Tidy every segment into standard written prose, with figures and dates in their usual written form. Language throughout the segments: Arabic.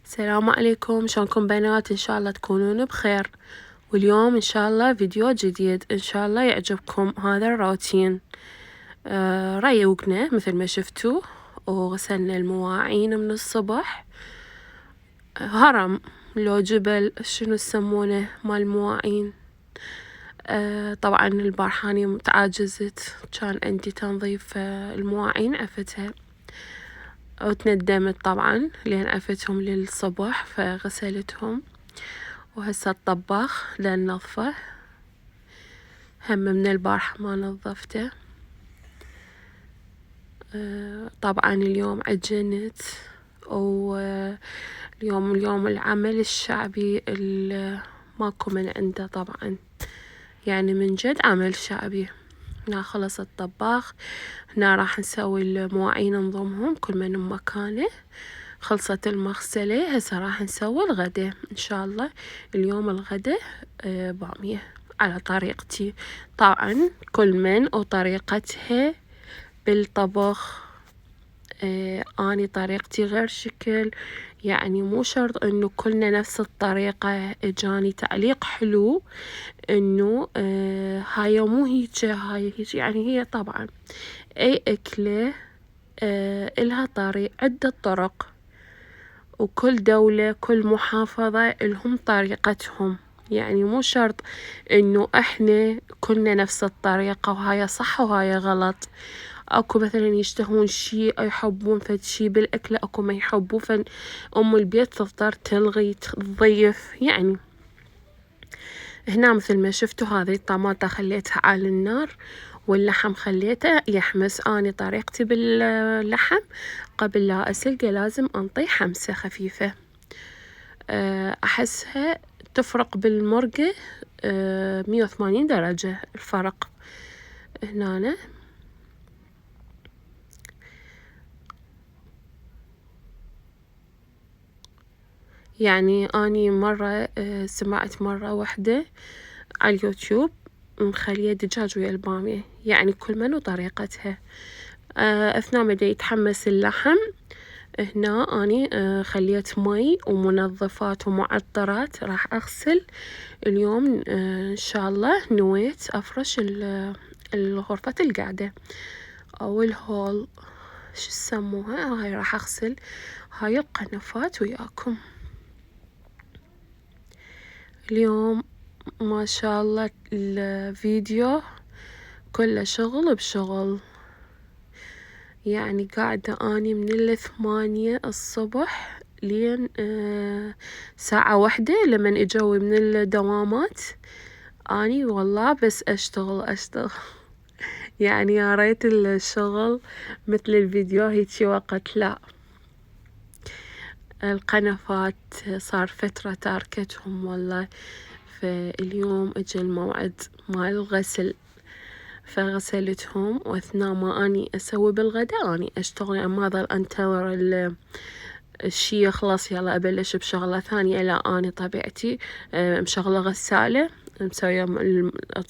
السلام عليكم، شلونكم بنات؟ ان شاء الله تكونون بخير. واليوم ان شاء الله فيديو جديد ان شاء الله يعجبكم. هذا الروتين ريوقنا مثل ما شفتوا، وغسلنا المواعين من الصبح. هرم لو جبل شنو يسمونه مال المواعين. طبعا البارحة اني متعاجزت، كان عندي تنظيف المواعين عفتها، وتندمت طبعا لين عفتهم للصبح فغسلتهم. وهسه الطباخ لننظفه، هم من البارحة ما نظفته. طبعا اليوم عجنت، واليوم العمل الشعبي ماكو من عنده طبعا، يعني من جد عمل شعبي. هنا خلص الطباخ، هنا راح نسوي المواعين نضمهم كل من مكانه. خلصت المغسلة، هسه راح نسوي الغدا ان شاء الله. اليوم الغدا بامية على طريقتي، طبعا كل من وطريقتها بالطبخ. اني طريقتي غير شكل، يعني مو شرط انه كلنا نفس الطريقة. اجاني تعليق حلو انه هاي مو هيجي، هاي هيجي. يعني هي طبعا اي اكلة الها عدة طرق، وكل دولة كل محافظة لهم طريقتهم. يعني مو شرط انه احنا كلنا نفس الطريقة وهاي صح وهاي غلط. اكو مثلا يشتهون شي او يحبون فد شي بالاكل، اكو ما يحبون، فام البيت تضطر تلغي تضيف. يعني هنا مثل ما شفتوا هذه الطماطة خليتها على النار، واللحم خليته يحمس. اني طريقتي باللحم قبل لا اسلقه لازم انطيه حمسة خفيفة، احسها تفرق بالمرقة 180 درجة الفرق. هنا يعني اني مرة سمعت مرة واحدة على اليوتيوب مخلية دجاج ويا البامية، يعني كل من وطريقتها. اثناء ما يتحمس اللحم، هنا اني خليت مي ومنظفات ومعطرات راح اغسل. اليوم ان شاء الله نويت افرش الغرفة القعدة او الهول، شو يسموها. هاي راح اغسل هاي القنفات وياكم اليوم. ما شاء الله الفيديو كله شغل بشغل. يعني قاعدة اني من 8 الصبح لين ساعة 1 لمن اجوي من الدوامات. اني والله بس اشتغل يعني يا ريت الشغل مثل الفيديو هيجي وقت. لا، القنفات صار فترة تاركتهم والله. فاليوم اجى الموعد مال الغسل، فغسلتهم. واثناء ما اني اسوي بالغدا اني اشتغل، يعني ما ظل انتظر الشي يخلص يلا ابلش بشغلة ثانية. لا، اني طبيعتي مشغلة غسالة مسوية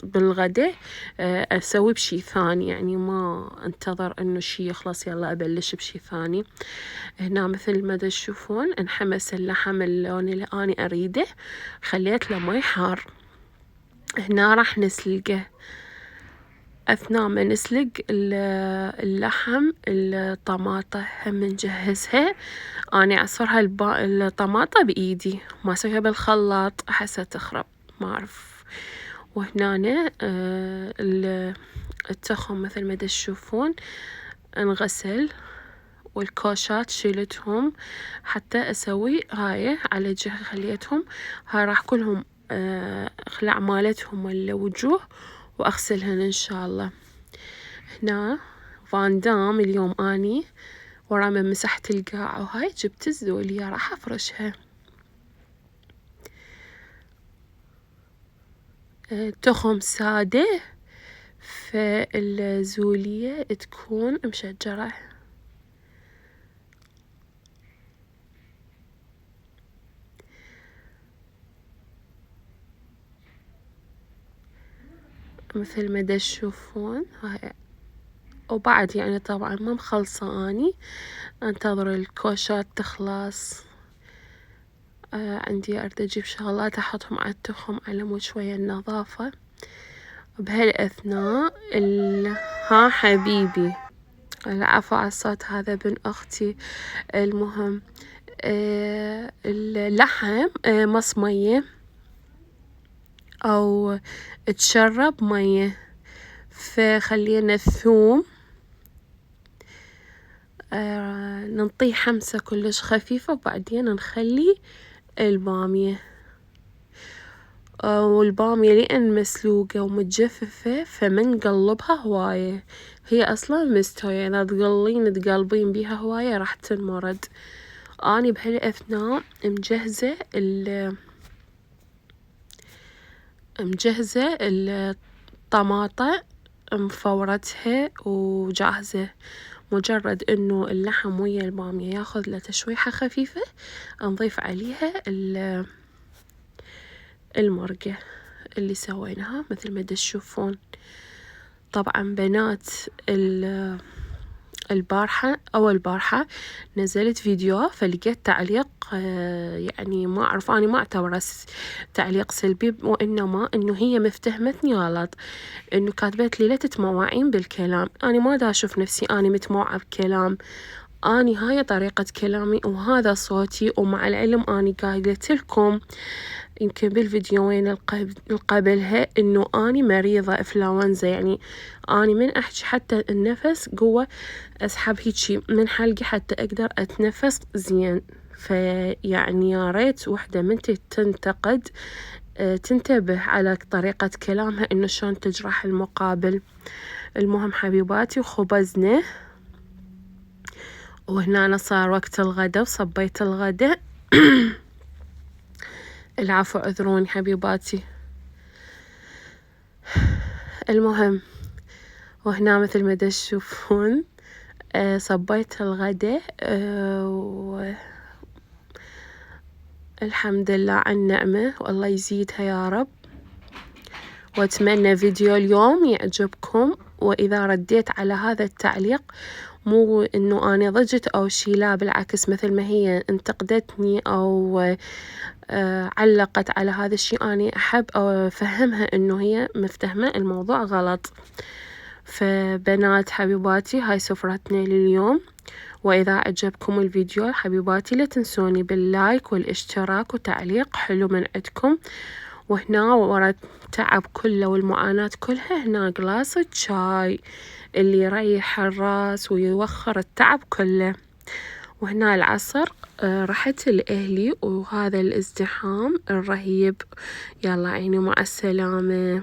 بالغدا اسوي بشي ثاني، يعني ما انتظر انه شي يخلص يلا ابلش بشي ثاني. هنا مثل ما تشوفون انحمس اللحم اللون اللي اني اريده، خليت له مي حار. هنا راح نسلقه. اثناء ما نسلق اللحم، الطماطة هم نجهزها. اني اعصرها الطماطة بايدي، ما اسويها بالخلاط احسها تخرب، ما اعرف. وهنا التخم مثل ما تشوفون انغسل، والكوشات شيلتهم حتى اسوي هاي على جهة، خليتهم هاي راح كلهم اخلع مالتهم الوجوه واغسلهن ان شاء الله. هنا فاندام اليوم اني ورا ما مسحت القاع وهاي جبت الزولية راح افرشها. تخم سادة، فالزولية تكون مشجرة. مثل ما تشوفون هاي. وبعد يعني طبعا ما مخلصة، اني انتظر الكوشات تخلص. عندي أريد أجيب شغلات أحطهم على التخم على مود شوية النظافة. بهالأثناء ها حبيبي، العفو على الصوت، هذا بن أختي. المهم اللحم مص مية أو تشرب مية، فخلينا الثوم ننطيه حمسة كلش خفيفة، وبعدين نخلي البامية. والبامية لأن مسلوقة ومتجففة فما نقلبها هواية، هي أصلا مستوية، إذا تقلبين بيها هواية راح تنمرد. أني بهالأثناء مجهزة الطماطة، مفورتها وجاهزة، مجرد إنه اللحم ويا البامية ياخذ له تشويحة خفيفة نضيف عليها المرقة اللي سويناها مثل ما تشوفون. طبعا بنات البارحة نزلت فيديو فلقيت تعليق يعني ما أعرف، أنا ما أعتبره تعليق سلبي، وإنما إنه هي مفتهمتني غلط، إنه كاتبت لي لا تتموعين بالكلام. أنا ما دا أشوف نفسي أنا متموعة بكلام، أني هاي طريقة كلامي وهذا صوتي. ومع العلم أني قايلت لكم يمكن بالفيديوين القبلها إنه أني مريضة إنفلونزا، يعني أني من أحكي حتى النفس قوة أسحب هيجي من حلقي حتى أقدر أتنفس زين. فيعني يا ريت وحدة من تنتقد تنتبه على طريقة كلامها إنه شلون تجرح المقابل. المهم حبيباتي، وخبزنا وهنا صار وقت الغداء وصبيت الغداء. العفو، عذروني حبيباتي. المهم وهنا مثل ما تشوفون صبيت الغداء، الحمد لله على النعمة والله يزيدها يا رب. وأتمنى فيديو اليوم يعجبكم، وإذا رديت على هذا التعليق مو إنه أنا ضجت أو شي، لا بالعكس، مثل ما هي انتقدتني أو علقت على هذا الشي، أنا أحب أفهمها إنه هي مفتهمة الموضوع غلط. فبنات حبيباتي، هاي سفرتنا لليوم، وإذا عجبكم الفيديو حبيباتي لا تنسوني باللايك والاشتراك وتعليق حلو من عندكم. وهنا ورا التعب كله والمعاناة كلها هنا قلاص شاي اللي يريح الراس ويوخر التعب كله. وهنا العصر رحت لأهلي وهذا الازدحام الرهيب. يلا عيني، مع السلامة.